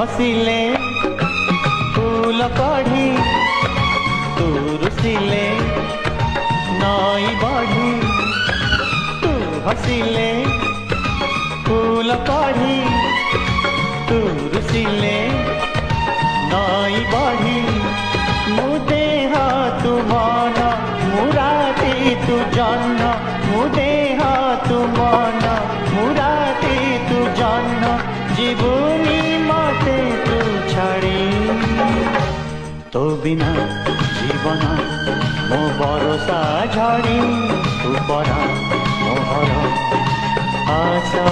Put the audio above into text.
हसिले फूल कढ़ी तू रुसिले नई बढ़ी तू हसिले फूल कढ़ी तू रुसिले नई बढ़ी मु देह तू मन मुराती तू जन्न मु देह तू मन मुराती तू जन्न जीवनी मते तू छाड़ी तो बिना जीवन मो भरोसा झाड़ी तू परा मोहर आशा